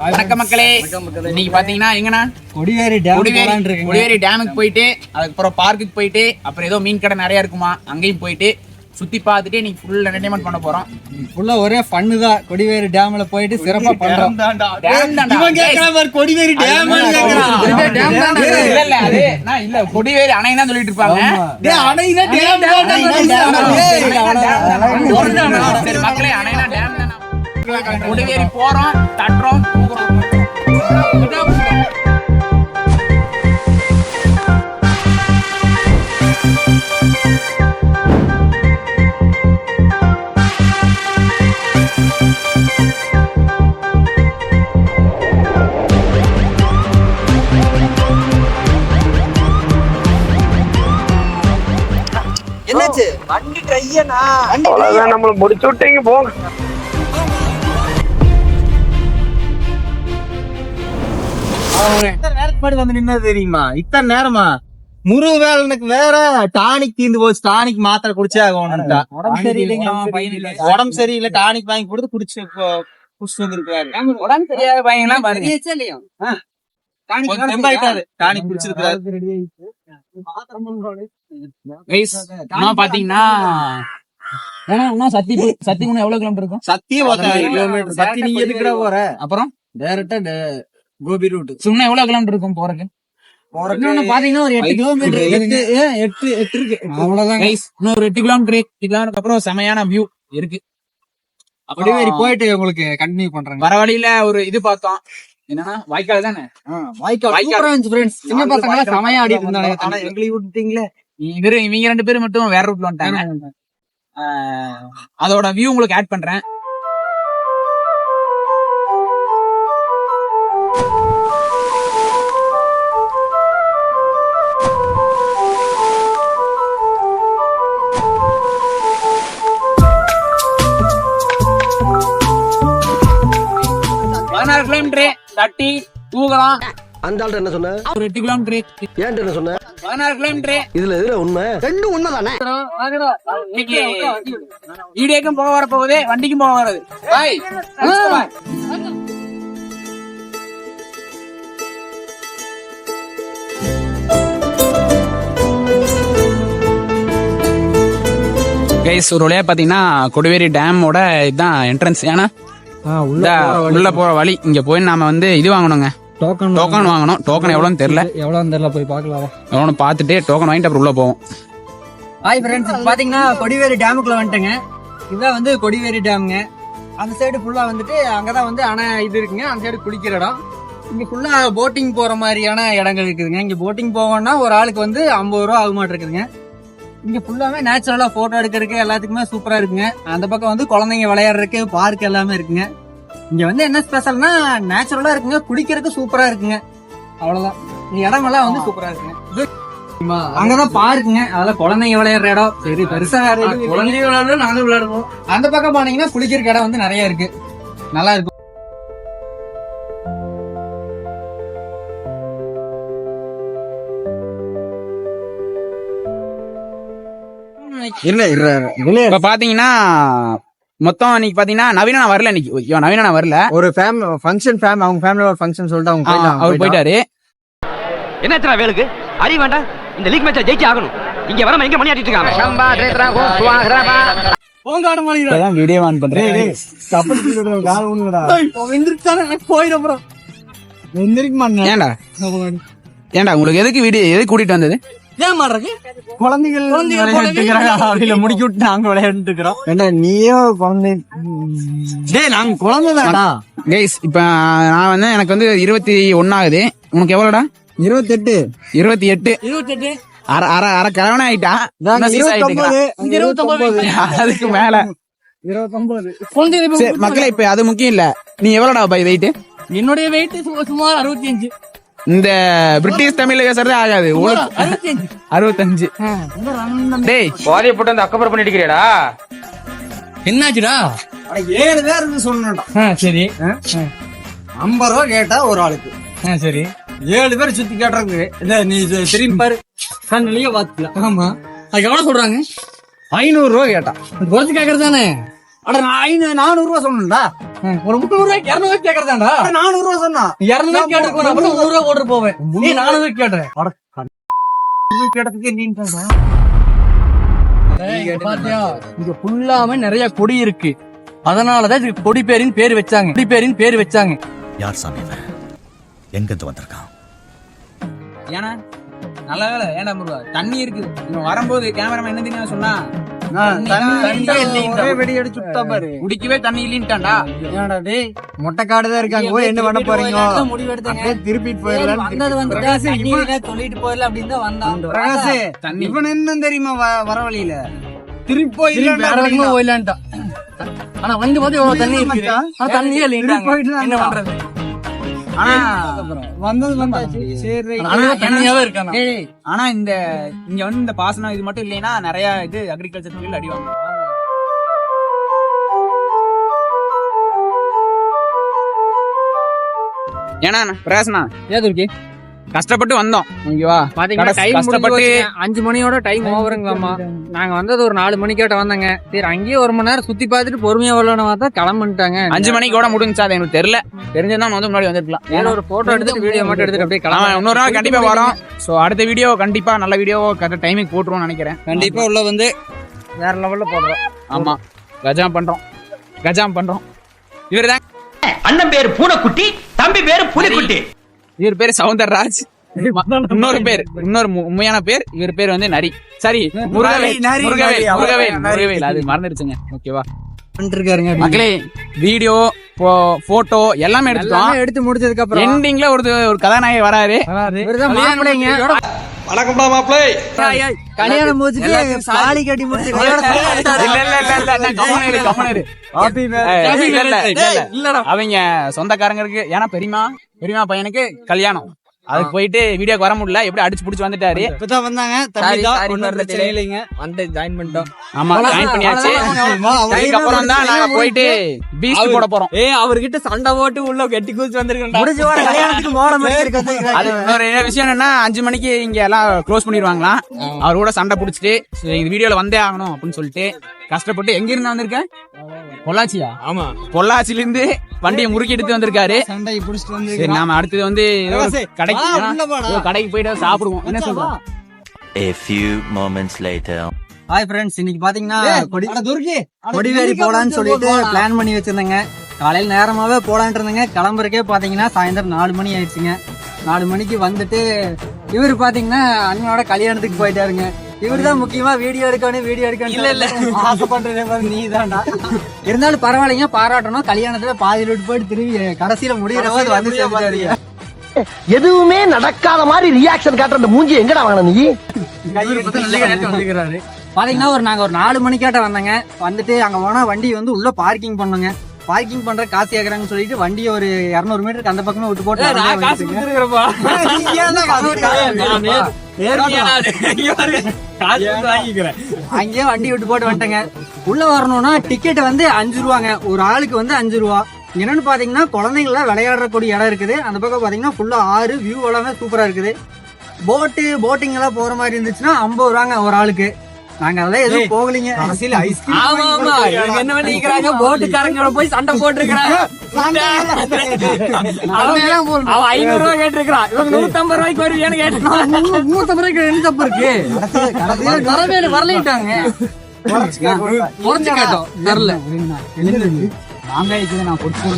வணக்கம் மக்களே. இன்னைக்கு பாத்தீங்கன்னா எங்கண்ணா கொடிவேரி டேமுக்கு போயிட்டு அதுக்கப்புறம் பார்க்குக்கு போயிட்டு அப்புறம் ஏதோ மீன் கடை நிறைய இருக்குமா அங்கேயும் போயிட்டு சுத்தி பார்த்துட்டு நீ ஃபுல் என்டர்டைன்மெண்ட் பண்ண போறோம். ஃபுல்லா ஒரே ஃபன்னு தான். கொடிவேரி டேம்ல போயிட்டு சிறப்பா பண்றோம். கொடிவேரி டேம் இல்ல அது நான் இல்ல கொடிவேரி அணை தான் சொல்லிட்டு இருப்பாங்க. சரி மக்களே, அணைனா டேம் தான். கொடிவேரி போறோம், தட்டுறோம், என்னாச்சு? வண்டி ட்ரையனா அவ்வளவுதான், நம்மள முடிச்சு விட்டீங்க போங்க. வந்து நின்னது தெரியுமா? இத்தனை நேரமா முருகவேலனுக்கு வேற டானிக் தீர்ந்து போச்சு. டானிக் மாத்திரை குடிச்சே ஆகணும்ட்டா. உடம்பு சரியில்லை, டானிக் வாங்கி கொடுத்து குடிச்சு வந்திருக்காரு. உடம்பு சரியாத பையன்லாம் டானிக் குடிச்சிருக்காரு. பாத்தீங்கன்னா சத்தியம் எவ்வளவு கிலோமீட்டர் இருக்கும்? கிலோமீட்டர். சத்தி நீ எதுக்குடா போற? அப்புறம் டைரக்டா கோபி ரூட். சும்மா எவ்வளவு கிலோமீட்டர் இருக்கும் போறதுக்கு? பாத்தீங்கன்னா ஒரு 8 கிலோமீட்டர் இருக்கு. அவ்வளவுதான். இன்னொரு 8 கிலோமீட்டர் அப்புறம் செமையான வியூ இருக்கு. கொடிவேரி போயிட்டு உங்களுக்கு கண்டினியூ பண்றாங்க. வர வழியில ஒரு இது பார்த்தோம். என்னன்னா வாய்க்கால் தானே? வாய்க்கால். சின்ன பசங்க செமையா ஆடிட்டு இருந்தாங்க. ஆனா எங்களையும் விட்டுட்டீங்களே. இவங்க 2 பேரும் மட்டும் வேற ரூட்ல வந்துட்டாங்க. அதோட வியூ உங்களுக்கு ஆட் பண்றேன். கிலோமீட்டர் தட்டி தூங்கலாம். அந்த ஆள்கிட்ட என்ன சொன்ன? ஒரு 8 கிலோமீட்டர். ஏன்ட்டு என்ன சொன்ன? 16 கிலோமீட்டர். இதுல எதுல உண்மை? ரெண்டும் உண்மைதானே. வீடியோக்கும் போக வர போகுது, வண்டிக்கும் போக வர்றது. பாய். கைஸ், ஒரு வழியா பாத்தீங்கன்னா கொடிவேரி டேமோட இதுதான் என்ட்ரன்ஸ். ஏன்னா உள்ள போற வழி. இங்க போய் நாம வந்து இது வாங்கணுங்க, டோக்கன் வாங்கணும். டோக்கன் எவ்வளவுன்னு தெரியல, போய் பாக்கலாம். எவ்வளவு பாத்துட்டு டோக்கன் வாங்கிட்டு அப்புறம் உள்ள போவோம். ஹாய் ஃப்ரெண்ட்ஸ், பாத்தீங்கன்னா கொடிவேரி டேமுக்குள்ள வந்துட்டேங்க. இதுதான் வந்து கொடிவேரி டேமுங்க. அந்த சைடு ஃபுல்லா வந்துட்டு அங்கதான் வந்து அணை இது இருக்குங்க. அந்த சைடு குளிக்கிற இடம். இங்க ஃபுல்லா போட்டிங் போற மாதிரியான இடங்கள் இருக்குதுங்க. இங்க போட்டிங் போவோம்னா ஒரு ஆளுக்கு வந்து 50 ரூபா ஆக மாட்டு இருக்குதுங்க. இங்க ஃபுல்லாவே நேச்சுரலா போட்டோ எடுக்கிறதுக்கு எல்லாத்துக்குமே சூப்பரா இருக்குங்க. அந்த பக்கம் வந்து குழந்தைங்க விளையாடுறதுக்கு பார்க் எல்லாமே இருக்குங்க. இங்க வந்து என்ன ஸ்பெஷல்னா நேச்சுரலா இருக்குங்க, குளிக்கிறதுக்கு சூப்பரா இருக்குங்க. அவ்வளவுதான். இந்த இடம் எல்லாம் வந்து சூப்பரா இருக்குங்க. அங்கதான் பார்க்குங்க, அதெல்லாம் குழந்தைங்க விளையாடுற இடம். சரி, பெருசா வேற குழந்தைங்க விளையாடுறோம், நானும் விளையாடுவோம். அந்த பக்கம் போனீங்கன்னா குளிக்கிறதுக்கு இடம் வந்து நிறைய இருக்கு, நல்லா இருக்கும். இப்ப பாத்தீங்கன்னா மொத்தம் இன்னைக்கு பாத்தீங்கன்னா நவீனா வரல. இன்னைக்கு நவீனா வரல. ஒரு ஃபங்க்ஷன் அவங்க ஃபேமிலில ஒரு ஃபங்க்ஷன் சொல்லிட்டு அவர் போயிட்டாரு. என்ன வேலுக்கு அறி வேண்டாம். இந்த லீக் மேட்சை ஜெயிச்சு ஆகணும். இங்க வர எங்க மணி ஆட்டிட்டு இருக்காங்க. வீடியோ ஆன் பண்றேன். ஏன்டா உங்களுக்கு எதுக்கு வீடியோ எதுக்கு கூட்டிட்டு வந்தது? குழந்தைகள் முடிக்கி விட்டு நாங்க விளையாண்டு இருக்கிறோம். நீயோ குழந்தை? நாங்க குழந்தைதான்டா. கைஸ், இப்ப நான் வந்து எனக்கு வந்து 21 ஆகுது. உனக்கு எவ்வளோடா? 28. அரை கிழவன ஆயிட்டா. அதுக்கு மேல 29. மக்களே, இப்ப அது முக்கியம் இல்ல. நீ எவ்வளோடா பை வெயிட்? என்னுடைய வெயிட் சுமார் 65. இந்த பிரிட்டிஷ் தமிழ்ல பேசுறதே ஆகாது. 65. டேய், பாதியை போட்டு அந்த அக்கப்புறம் பண்ணிட்டு இருக்கிறியடா. என்னாச்சுடா? 7 பேர் சொன்னடா. சரி, 50 ரூபா கேட்டா ஒரு ஆளுக்கு. சரி, 7 பேர் சுத்தி கேட்டுறது. நீ திரும்பி பாரு, கண்ணிலேயே பாத்துக்கலாம். ஆமா, அதுக்கு எவ்வளவு சொல்றாங்க? 500 ரூபா கேட்டா. குறைச்சு கேக்குறது தானே. அட 400 ரூபா சொன்னா ஒரு 300 ரூபாய்க்கு 200 ரூபாய்க்கு கேக்குறதாண்டா 400 ரூபா சொன்னா 200 ரூபாய்க்கு கேட்டு நான் 100 ரூபா ஓடுற போவேன் நீ 400 ரூபாய்க்கு கேட்ற அட கேட்டதுக்கு நீன்டா பாத்தியா இங்க ஃபுல்லாமே நிறைய கொடி இருக்கு அதனாலதான் இதுக்கு கொடி பேரின் பேர் வச்சாங்க யார் சாமி இவன்? எங்க இருந்து வந்திருக்கான்? ஏன்னா நல்ல வேலை ஏன்டா முருகா தண்ணி இருக்குது இவன் வரும்போது கேமராமேன் என்ன தெரியுமா சொன்னா வெடி அடிச்சு விட்டா பாரு குடிக்கவே தண்ணி இல்லைன்ட்டான்டா. ஏன்டா டேய் மொட்டை காடு தான் இருக்காங்க போய் என்ன பண்ண போறீங்க முடிவெடுத்தாங்க திருப்பிட்டு போயிடலாம் வந்தது வந்து சொல்லிட்டு போயிடலாம் அப்படின்னு தான் வந்தான் பிரகாஷ் இவன் என்ன தெரியுமா வர வழியில திருப்பி போயிடலான்ட்டா ஆனா வந்து பாத்து எவ்வளவு தண்ணி இருக்கு ஆனா தண்ணியே இல்லை என்ன பண்றது ஆனா வந்தது வந்தாச்சு சரி தண்ணியாவே இருக்கானா ஆனா இங்க வந்து இந்த பாசனம் இது மட்டும் இல்லைன்னா நிறைய இது அக்ரிகல்ச்சர் ஃபீல்ட் அடிவாங்க. ஏன்னா பிரகாசனா ஏதுருக்கு கஷ்டப்பட்டு வந்தோம் ஓகேவா பாத்தீங்கன்னா டைம் கஷ்டப்பட்டு 5 மணியோட டைம் ஓவருங்களாமா நாங்க வந்தது ஒரு 4 மணிக்கிட்ட வந்தாங்க சரி அங்கேயே 1 மணி நேரம் சுத்தி பார்த்துட்டு பொறுமையா வரலாம்னு பார்த்தா கிளம்பிட்டாங்க 5 மணிக்கு கூட முடிஞ்சா அது எனக்கு தெரியல தெரிஞ்சதான் வந்து முன்னாடி வந்துருக்கலாம். ஏன்னா ஒரு போட்டோ எடுத்துட்டு வீடியோ மட்டும் எடுத்துட்டு அப்படியே கிளம்ப இன்னொரு நாள் கண்டிப்பா வரோம். சோ அடுத்த வீடியோ கண்டிப்பா நல்ல வீடியோ கரெக்டா டைமிங் போட்டுருவோம் நினைக்கிறேன். கண்டிப்பா உள்ள வந்து வேற லெவல்ல போடுறோம். ஆமா கஜாம் பண்றோம் இவர்தான் அண்ணன் பேரு பூனைக்குட்டி, தம்பி பேரு புலிக்குட்டி. இவர் பேரு சவுந்தரராஜ். இன்னொரு உண்மையான பேர் இவர் பேர் வந்து நரி. சரி முருகவேல் அது மறந்துடுச்சுங்க. ஓகேவா மக்களே வீடியோ போட்டோ எல்லாமே எடுத்து முடிச்சதுக்கு அப்புறம் எண்டிங்ல ஒரு கதாநாயகி வராரு. வணக்கம்டா மாப்பிளை. கல்யாணம் முடிச்சுட்டு தாலி கட்டி முடிச்சு அவங்க சொந்தக்காரங்களுக்கு ஏன்னா பெரியமா பையனுக்கு கல்யாணம் அதுக்கு போயிட்டு வீடியோக்கு வர முடியல எப்படி அடிச்சு புடிச்சு வந்துட்டாரு. இப்பதான் வந்தாங்க வந்து ஜாயின் பண்ணிட்டோம். ஆமா ஜாயின் பண்ணியாச்சு. அதுக்கப்புறம் தான் நாங்க போயிட்டு பீச் போட போறோம். அவர்கிட்ட சண்டை போட்டு உள்ள கெட்டி குதிச்சு வந்திருக்கோம். அது இன்னொரு விஷயம் என்னன்னா 5 மணிக்கு இங்க எல்லாம் க்ளோஸ் பண்ணிடுவாங்களாம். அவர் கூட சண்டை புடிச்சிட்டு இந்த வீடியோல வந்தே ஆகணும் அப்படின்னு சொல்லிட்டு கஷ்டப்பட்டு எங்க இருந்து வந்திருக்கேன் பொள்ளாச்சியா? ஆமா பொள்ளாச்சில இருந்து வண்டியை முறுக்கி எடுத்து வந்திருக்காரு. சண்டை புடிச்சிட்டு வந்து சரி நாம அடுத்தது வந்து கடைக்கு போயிட்டு சாப்பிடுவோம். என்ன சொல்றோம்? A few moments later. Hi friends, இன்னைக்கு பாத்தீங்கன்னா கொடிவேரி போலான்னு சொல்லிட்டு பிளான் பண்ணி வச்சிருந்தேங்க. காலையில நேரமாவே போலான்ட்டு இருந்தேங்க. கிளம்புறக்கே பாத்தீங்கன்னா சாயந்தரம் 4 மணி ஆயிடுச்சுங்க. 4 மணிக்கு வந்துட்டு இவரு பாத்தீங்கன்னா அண்ணனோட கல்யாணத்துக்கு போயிட்டாருங்க. இவருதான் முக்கியமா வீடியோ எடுக்கணும் இல்ல ஆசைப்படுறது நீ தான்டா. இருந்தாலும் பரவாயில்லைங்க, பாராட்டணும். கல்யாணத்துல பாதி விட்டு போயிட்டு திரும்பி கடைசியில முடியறவங்க வந்து சேர்ந்தாரு. எதுவுமே நடக்காத மாதிரி ரியாக்ஷன் காட்டுற அந்த மூஞ்சி எங்கடா வாங்கின நீ? பாத்தீங்கன்னா நாங்க ஒரு 4 மணிக்காட்ட வந்தோங்க. வந்துட்டு அங்க போனா வண்டி வந்து உள்ள பார்க்கிங் பண்ணோங்க. பார்க்கிங் பண்ற காசு கேக்குறாங்கன்னு சொல்லிட்டு வண்டியை ஒரு 200 மீட்டருக்கு அந்த பக்கமே விட்டு போட்டு அங்கேயே வண்டி விட்டு போட்டு வந்துட்டேங்க. உள்ள வரணும்னா டிக்கெட் வந்து 5 ரூபாங்க. ஒரு ஆளுக்கு வந்து 5 ரூபா. என்னன்னு பாத்தீங்கன்னா குழந்தைங்கள விளையாடுறக்கூடிய இடம் இருக்குது. அந்த பக்கம் பாத்தீங்கன்னா ஃபுல்லா ஆறு வியூ எல்லாமே சூப்பரா இருக்குது. போட்டிங் எல்லாம் போற மாதிரி இருந்துச்சுன்னா 50 ரூபாங்க ஒரு ஆளுக்கு. நாங்க அதெல்லாம் எதுவும் போகலீங்க. என்ன பண்ணிக்கிறாங்க, போட்டுக்காரங்க போய் சண்டை போட்டுருக்காங்க. 500 ரூபாய் கேட்டிருக்கான், இவங்க 150 ரூபாய்க்கு வருவியான்னு கேட்டாங்க. 150 ரூபாய்க்கு என்ன தப்பு இருக்கு? வரலிட்டாங்க, குறைச்சு கேட்டோம், தரல. மாங்காய்க்கு நான் கொடுத்து